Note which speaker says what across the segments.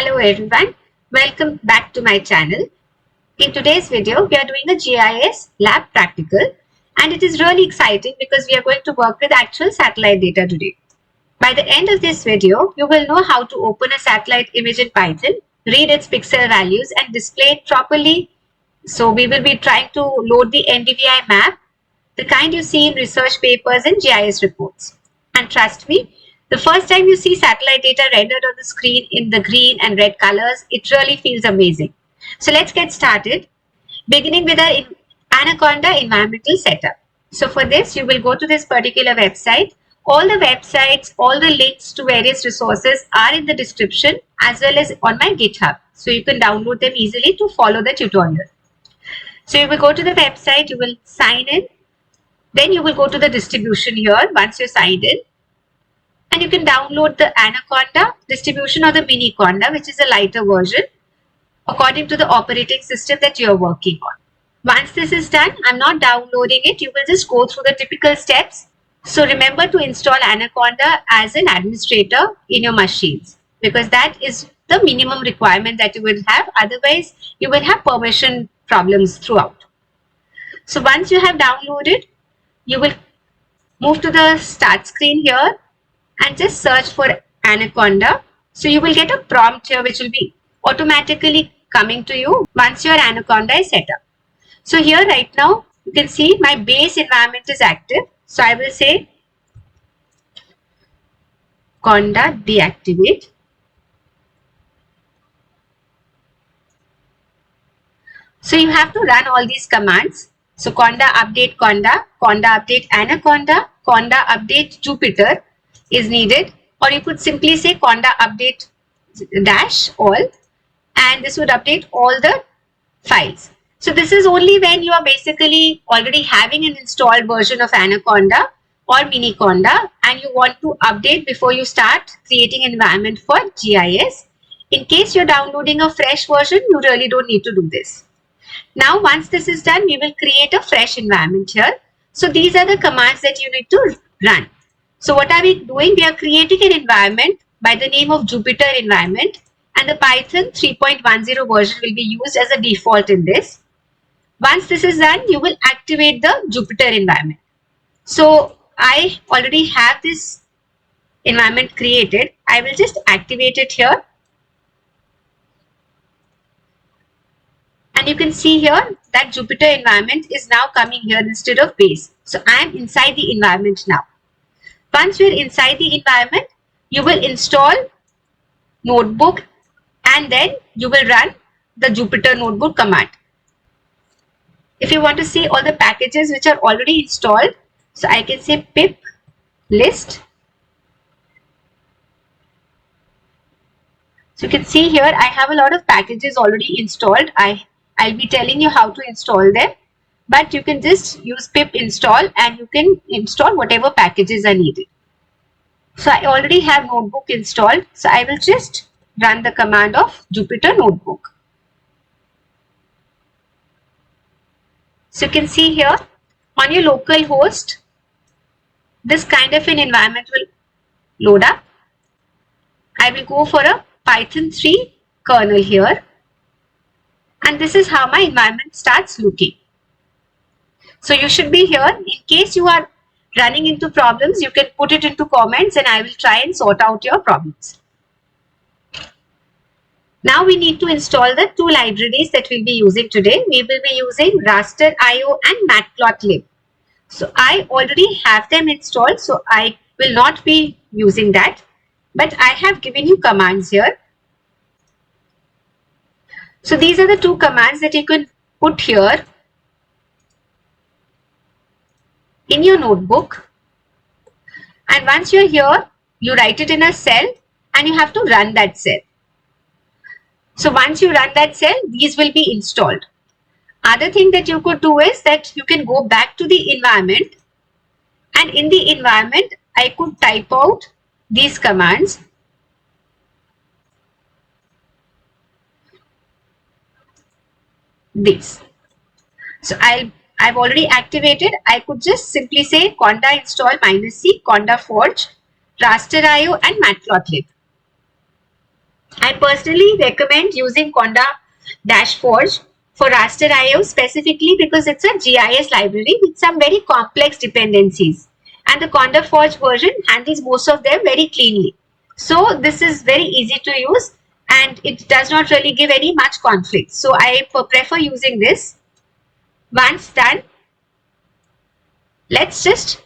Speaker 1: Hello everyone, welcome back to my channel. In today's video, we are doing a GIS Lab Practical and it is really exciting because we are going to work with actual satellite data today. By the end of this video, you will know how to open a satellite image in Python, read its pixel values and display it properly. So we will be trying to load the NDVI map, the kind you see in research papers and GIS reports. And trust me, the first time you see satellite data rendered on the screen in the green and red colors, it really feels amazing. So let's get started, beginning with our Anaconda environmental setup. So for this, you will go to this particular website. All the websites, all the links to various resources are in the description as well as on my GitHub. So you can download them easily to follow the tutorial. So you will go to the website, you will sign in. Then you will go to the distribution here once you're signed in. And you can download the Anaconda distribution or the mini conda, which is a lighter version according to the operating system that you're working on. Once this is done, I'm not downloading it. You will just go through the typical steps. So remember to install Anaconda as an administrator in your machines because that is the minimum requirement that you will have. Otherwise, you will have permission problems throughout. So once you have downloaded, you will move to the start screen here and just search for Anaconda. So you will get a prompt here which will be automatically coming to you once your Anaconda is set up. So here right now you can see my base environment is active. So I will say conda deactivate. So you have to run all these commands. So conda update conda, conda update Anaconda, conda update Jupyter is needed, or you could simply say conda update dash all, and this would update all the files. So this is only when you are basically already having an installed version of Anaconda or mini conda and you want to update before you start creating an environment for GIS. In case you're downloading a fresh version, you really don't need to do this. Now once this is done, we will create a fresh environment here. So these are the commands that you need to run. So what are we doing? We are creating an environment by the name of Jupyter environment, and the Python 3.10 version will be used as a default in this. Once this is done, you will activate the Jupyter environment. So I already have this environment created. I will just activate it here. And you can see here that Jupyter environment is now coming here instead of base. So I am inside the environment now. Once you're inside the environment, you will install Notebook and then you will run the Jupyter Notebook command. If you want to see all the packages which are already installed, so I can say pip list. So you can see here I have a lot of packages already installed. I'll be telling you how to install them, but you can just use pip install and you can install whatever packages are needed. So I already have Notebook installed. So I will just run the command of Jupyter Notebook. So you can see here on your local host, this kind of an environment will load up. I will go for a Python 3 kernel here. And this is how my environment starts looking. So you should be here. In case you are running into problems, you can put it into comments and I will try and sort out your problems. Now we need to install the two libraries that we'll be using today. We will be using Rasterio and Matplotlib. So I already have them installed, so I will not be using that. But I have given you commands here. So these are the two commands that you can put here in your notebook. And once you're here, you write it in a cell and you have to run that cell. So once you run that cell, these will be installed. Other thing that you could do is that you can go back to the environment, and in the environment, I could type out these commands. This. So I've already activated. I could just simply say conda install -c, conda-forge, rasterio and matplotlib. I personally recommend using conda-forge for raster.io specifically because it's a GIS library with some very complex dependencies. And the conda-forge version handles most of them very cleanly. So this is very easy to use and it does not really give any much conflict. So I prefer using this. Once done, let's just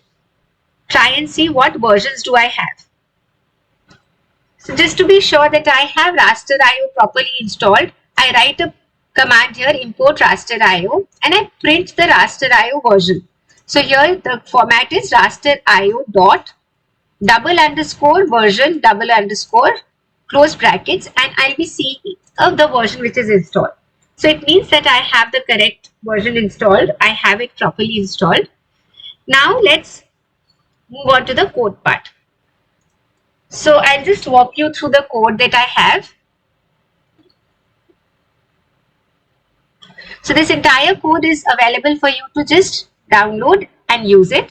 Speaker 1: try and see what versions do I have. So just to be sure that I have raster.io properly installed, I write a command here, import raster.io, and I print the raster.io version. So here the format is raster.io dot double underscore version double underscore close brackets, and I'll be seeing of the version which is installed. So it means that I have the correct version installed. I have it properly installed. Now let's move on to the code part. So I'll just walk you through the code that I have. So this entire code is available for you to just download and use it.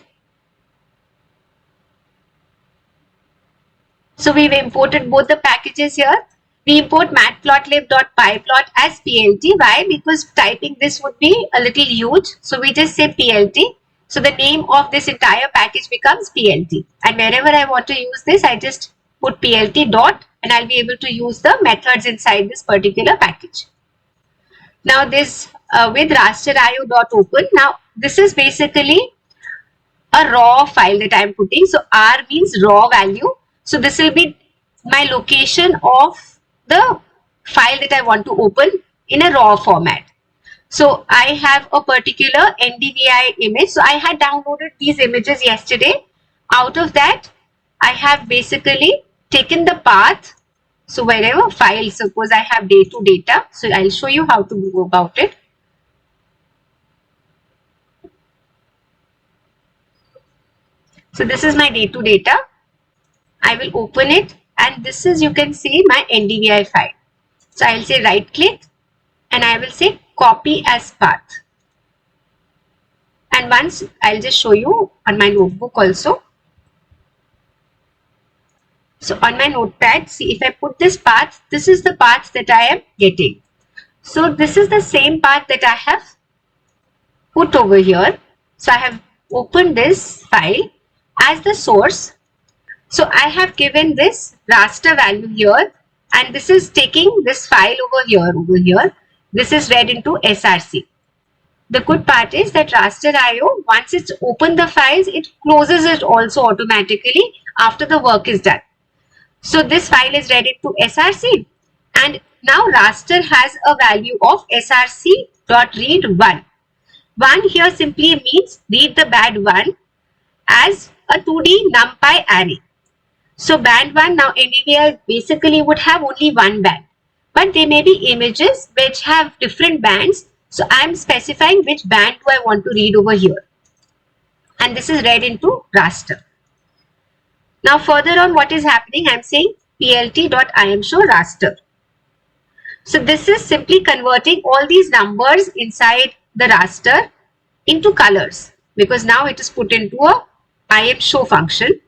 Speaker 1: So we've imported both the packages here. We import matplotlib.pyplot as plt. Why? Because typing this would be a little huge. So we just say plt. So the name of this entire package becomes plt. And wherever I want to use this, I just put plt dot and I'll be able to use the methods inside this particular package. Now this with rasterio.open. Now this is basically a raw file that I'm putting. So R means raw value. So this will be my location of the file that I want to open in a raw format. So I have a particular NDVI image. So I had downloaded these images yesterday. Out of that, I have basically taken the path. So wherever file, suppose I have day2 data. So I'll show you how to go about it. So this is my day2 data. I will open it and this is, you can see, my NDVI file. So I'll say right click and I will say copy as path. And once I'll just show you on my notebook also. So on my notepad, see, if I put this path, this is the path that I am getting. So this is the same path that I have put over here. So I have opened this file as the source. So I have given this raster value here and this is taking this file over here. This is read into src. The good part is that raster.io, once it's opened the files, it closes it also automatically after the work is done. So this file is read into src and now raster has a value of src.read 1. 1 here simply means read the band 1 as a 2D NumPy array. So band 1, now NDVI basically would have only one band, but there may be images which have different bands. So I am specifying which band do I want to read over here. And this is read into raster. Now further on what is happening, I am saying plt.imshow raster. So this is simply converting all these numbers inside the raster into colors because now it is put into a imshow function.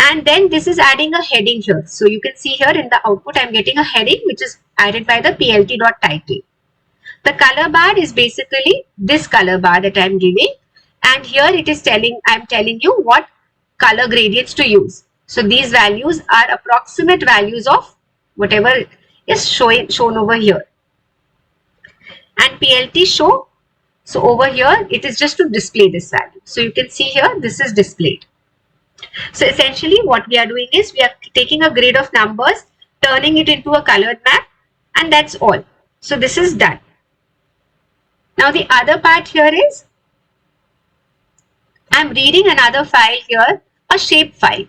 Speaker 1: And then this is adding a heading here. So you can see here in the output, I'm getting a heading which is added by the plt.title. The color bar is basically this color bar that I'm giving. And here it is I'm telling you what color gradients to use. So these values are approximate values of whatever is shown over here. And plt show. So over here, it is just to display this value. So you can see here, this is displayed. So essentially what we are doing is we are taking a grid of numbers, turning it into a colored map, and that's all. So this is done. Now the other part here is I'm reading another file here, a shape file.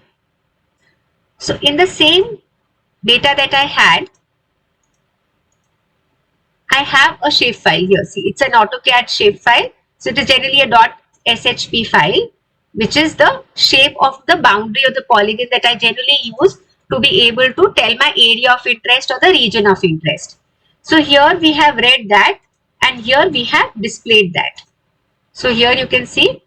Speaker 1: So in the same data that I had, I have a shape file here. See, it's an AutoCAD shape file. So it is generally a .shp file, which is the shape of the boundary or the polygon that I generally use to be able to tell my area of interest or the region of interest. So here we have read that and here we have displayed that. So here you can see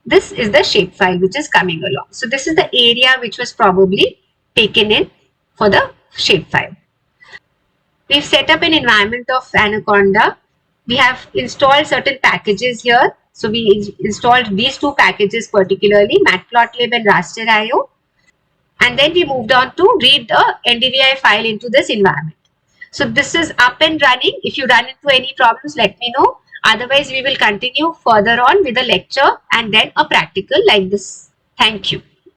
Speaker 1: this is the shape file which is coming along. So this is the area which was probably taken in for the shape file. We've set up an environment of Anaconda. We have installed certain packages here. So we installed these two packages particularly, Matplotlib and Rasterio. And then we moved on to read the NDVI file into this environment. So this is up and running. If you run into any problems, let me know. Otherwise, we will continue further on with a lecture and then a practical like this. Thank you.